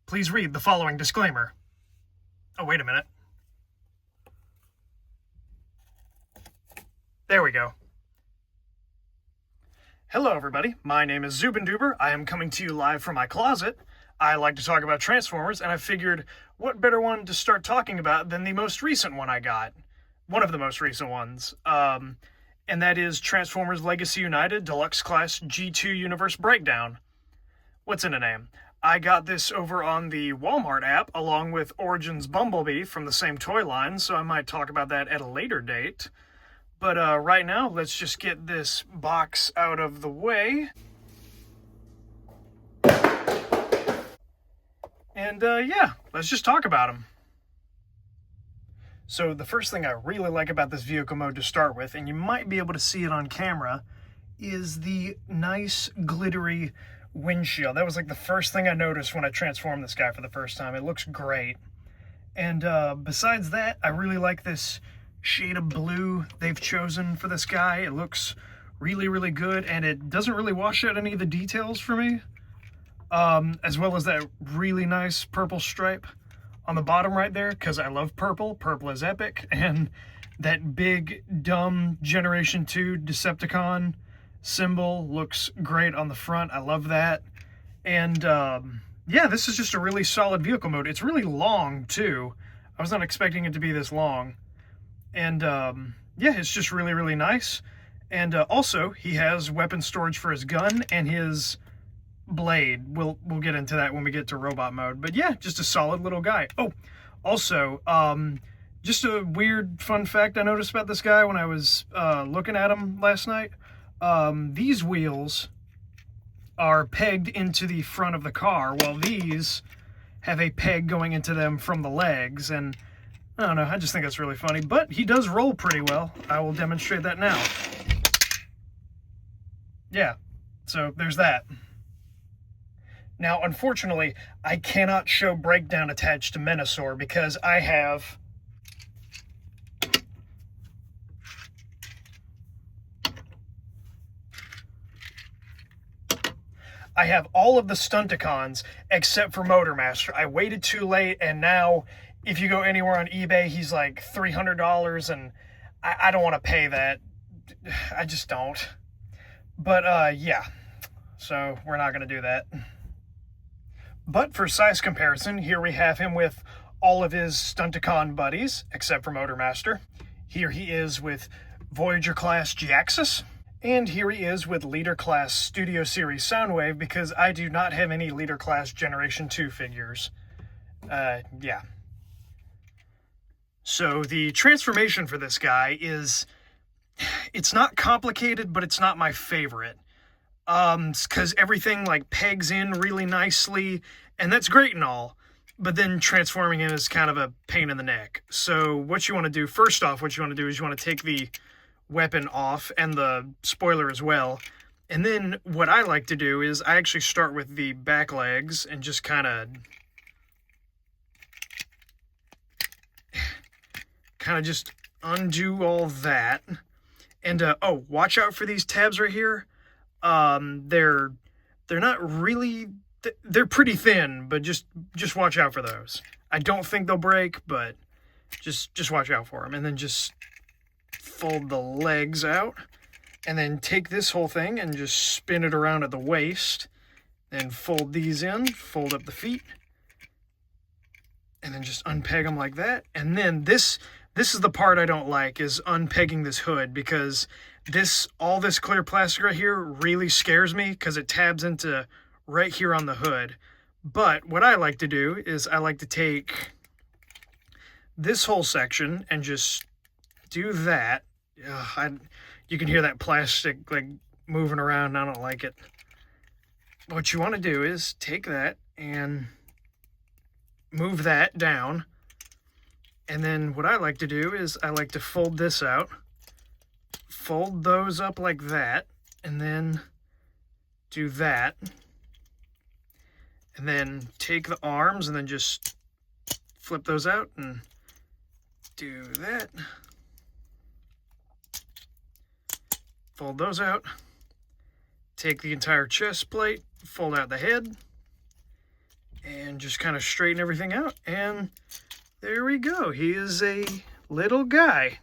Please read the following disclaimer. Oh, wait a minute. There we go. Hello, everybody. My name is Zubinduber. I am coming to you live from my closet. I like to talk about Transformers, and I figured what better one to start talking about than the most recent one I got. One of the most recent ones. And that is Transformers Legacy United Deluxe Class G2 Universe Breakdown. What's in a name? I got this over on the Walmart app along with Origins Bumblebee from the same toy line, so I might talk about that at a later date. But right now, let's just get this box out of the way. And yeah, let's just talk about them. So the first thing I really like about this vehicle mode to start with, and you might be able to see it on camera, is the nice glittery windshield. That was like the first thing I noticed when I transformed this guy for the first time. It looks great. And besides that, I really like this shade of blue they've chosen for this guy. It looks really, really good, and it doesn't really wash out any of the details for me. As well as that really nice purple stripe on the bottom right there, because I love purple. Purple is epic. And that big, dumb Generation 2 Decepticon symbol looks great on the front. I love that. And yeah, this is just a really solid vehicle mode. It's really long, too. I was not expecting it to be this long. And yeah, it's just really, really nice. And also, he has weapon storage for his gun and his blade. We'll get into that when we get to robot mode. But yeah, just a solid little guy. Oh, also, just a weird fun fact I noticed about this guy when I was looking at him last night. These wheels are pegged into the front of the car, while these have a peg going into them from the legs. And I don't know, I just think that's really funny. But he does roll pretty well. I will demonstrate that now. Yeah, so there's that. Now, unfortunately, I cannot show Breakdown attached to Menasor because I have all of the Stunticons except for Motormaster. I waited too late, and now if you go anywhere on eBay, he's like $300, and I don't want to pay that. I just don't. But yeah, so we're not going to do that. But for size comparison, here we have him with all of his Stunticon buddies, except for Motormaster. Here he is with Voyager Class G-Axis. And here he is with Leader Class Studio Series Soundwave, because I do not have any Leader Class Generation 2 figures. Yeah. So the transformation for this guy is, it's not complicated, but it's not my favorite. Because everything like pegs in really nicely, and that's great and all, but then transforming him is kind of a pain in the neck. So what you want to do, first off, what you want to do is you want to take the weapon off and the spoiler as well. And then what I like to do is I actually start with the back legs and just kind of just undo all that. And oh, watch out for these tabs right here. They're not really, they're pretty thin, but just watch out for those. I don't think they'll break, but just watch out for them. And then just fold the legs out, and then take this whole thing and just spin it around at the waist, then fold these in, fold up the feet, and then just unpeg them like that. And then this is the part I don't like, is unpegging this hood, because all this clear plastic right here really scares me because it tabs into right here on the hood. But what I like to do is I like to take this whole section and just do that. You can hear that plastic like moving around. I don't like it. What you want to do is take that and move that down. And then what I like to do is I like to fold this out, fold those up like that, and then do that. And then take the arms and then just flip those out and do that. Fold those out. Take the entire chest plate, fold out the head, and and just kind of straighten everything out, and there we go. He is a little guy.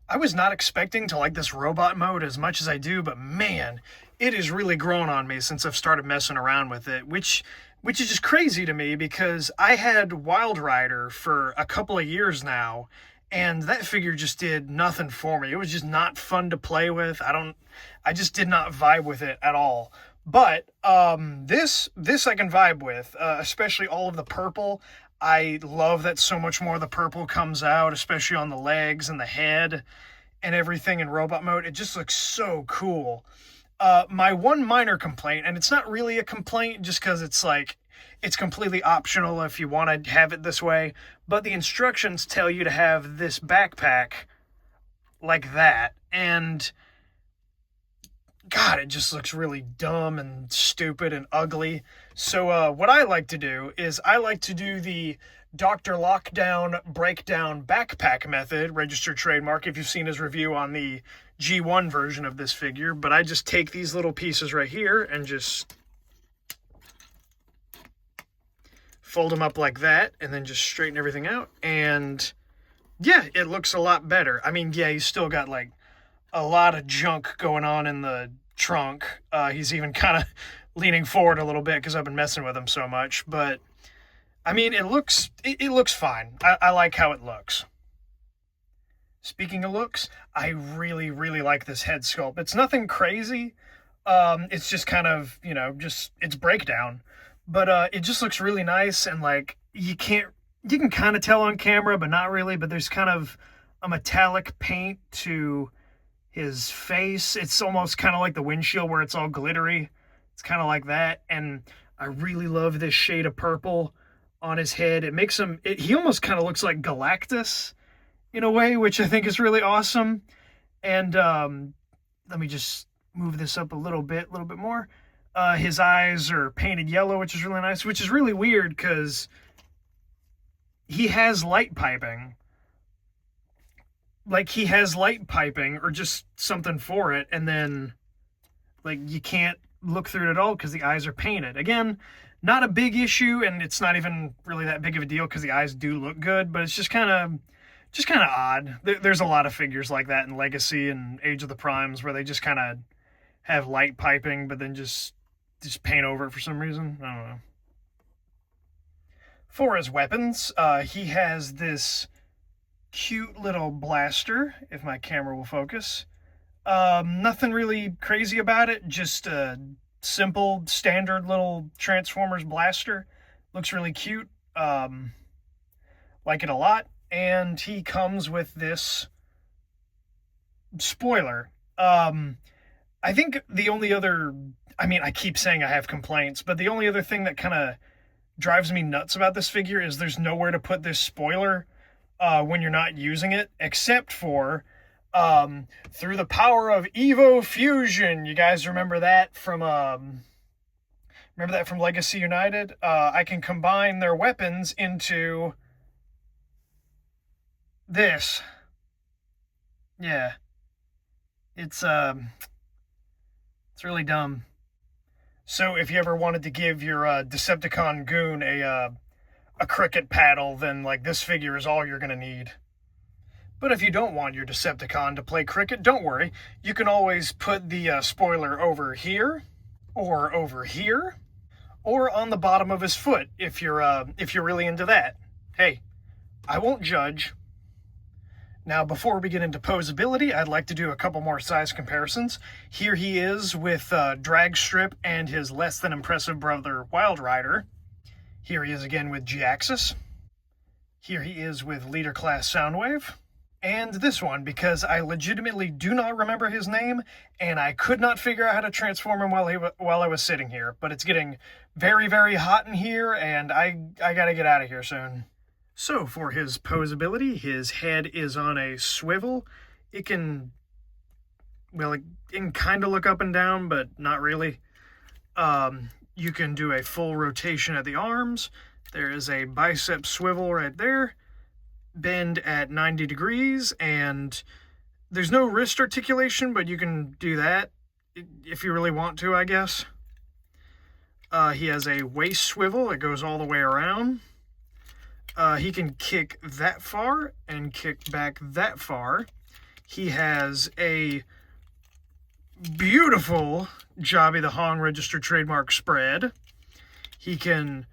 I was not expecting to like this robot mode as much as I do, but man, it has really grown on me since I've started messing around with it, which is just crazy to me because I had Wild Rider for a couple of years now, and that figure just did nothing for me. It was just not fun to play with. I just did not vibe with it at all. But this I can vibe with, especially all of the purple. I love that so much more of the purple comes out, especially on the legs and the head and everything in robot mode. It just looks so cool. My one minor complaint, and it's not really a complaint just because it's like, it's completely optional if you want to have it this way, but the instructions tell you to have this backpack like that, and God, it just looks really dumb and stupid and ugly. So what I like to do is I like to do the Dr. Lockdown Breakdown Backpack method, registered trademark, if you've seen his review on the G1 version of this figure. But I just take these little pieces right here and just fold them up like that, and then just straighten everything out. And yeah, it looks a lot better. I mean, yeah, he's still got like a lot of junk going on in the trunk. He's even kind of leaning forward a little bit because I've been messing with him so much. But I mean, it looks fine. I like how it looks. Speaking of looks, I really, really like this head sculpt. It's nothing crazy. It's just kind of, it's breakdown. But it just looks really nice, and like you can kind of tell on camera, but not really. But there's kind of a metallic paint to his face. It's almost kind of like the windshield where it's all glittery. It's kind of like that. And I really love this shade of purple on his head. It makes him, he almost kind of looks like Galactus in a way, which I think is really awesome. And let me just move this up a little bit more. His eyes are painted yellow, which is really nice, which is really weird because he has light piping. Like, he has light piping or just something for it, and then, like, you can't look through it at all because the eyes are painted. Again, not a big issue, and it's not even really that big of a deal because the eyes do look good, but it's just kind of odd. There's a lot of figures like that in Legacy and Age of the Primes where they just kind of have light piping, but then just paint over it for some reason. I don't know. For his weapons, he has this cute little blaster, if my camera will focus. Nothing really crazy about it, just a simple, standard little Transformers blaster. Looks really cute. Like it a lot. And he comes with this spoiler. I think the only other, I keep saying I have complaints, but the only other thing that kind of drives me nuts about this figure is there's nowhere to put this spoiler when you're not using it, except for through the power of Evo Fusion. You guys remember that from Legacy United? I can combine their weapons into this. Yeah. It's really dumb. So if you ever wanted to give your Decepticon goon a cricket paddle, then like this figure is all you're going to need. But if you don't want your Decepticon to play cricket, don't worry. You can always put the spoiler over here, or over here, or on the bottom of his foot if you're really into that. Hey, I won't judge. Now, before we get into posability, I'd like to do a couple more size comparisons. Here he is with Drag Strip and his less than impressive brother, Wild Rider. Here he is again with G-Axis. Here he is with Leader Class Soundwave. And this one, because I legitimately do not remember his name, and I could not figure out how to transform him while I was sitting here. But it's getting very, very hot in here, and I gotta get out of here soon. So, for his posability, his head is on a swivel. It can kind of look up and down, but not really. You can do a full rotation at the arms. There is a bicep swivel right there. Bend at 90 degrees, and there's no wrist articulation, but you can do that if you really want to, I guess. He has a waist swivel that goes all the way around. He can kick that far and kick back that far. He has a beautiful Jobby the Hong registered trademark spread. He can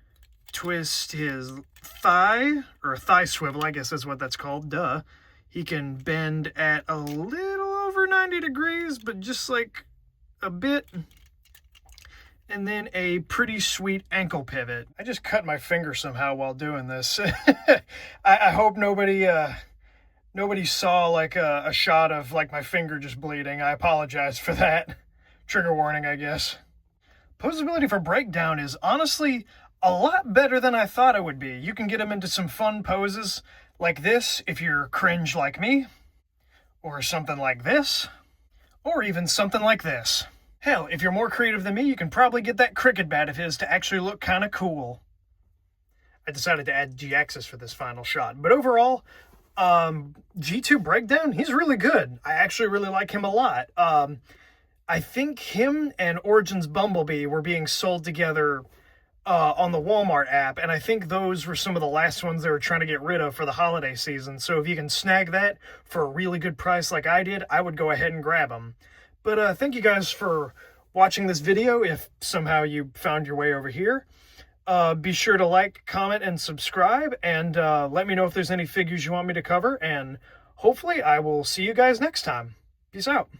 twist his thigh, or thigh swivel, I guess that's what that's called, duh. He can bend at a little over 90 degrees, but just like a bit. And then a pretty sweet ankle pivot. I just cut my finger somehow while doing this. I hope nobody saw like a shot of like my finger just bleeding. I apologize for that. Trigger warning, I guess. Posability for breakdown is honestly a lot better than I thought it would be. You can get him into some fun poses like this if you're cringe like me, or something like this, or even something like this. Hell, if you're more creative than me, you can probably get that cricket bat of his to actually look kind of cool. I decided to add G-axis for this final shot. But overall, G2 Breakdown, he's really good. I actually really like him a lot. I think him and Origins Bumblebee were being sold together on the Walmart app, and I think those were some of the last ones they were trying to get rid of for the holiday season. So if you can snag that for a really good price like I did, I would go ahead and grab them. But thank you guys for watching this video. If somehow you found your way over here, be sure to like, comment, and subscribe, and let me know if there's any figures you want me to cover, and hopefully I will see you guys next time. Peace out.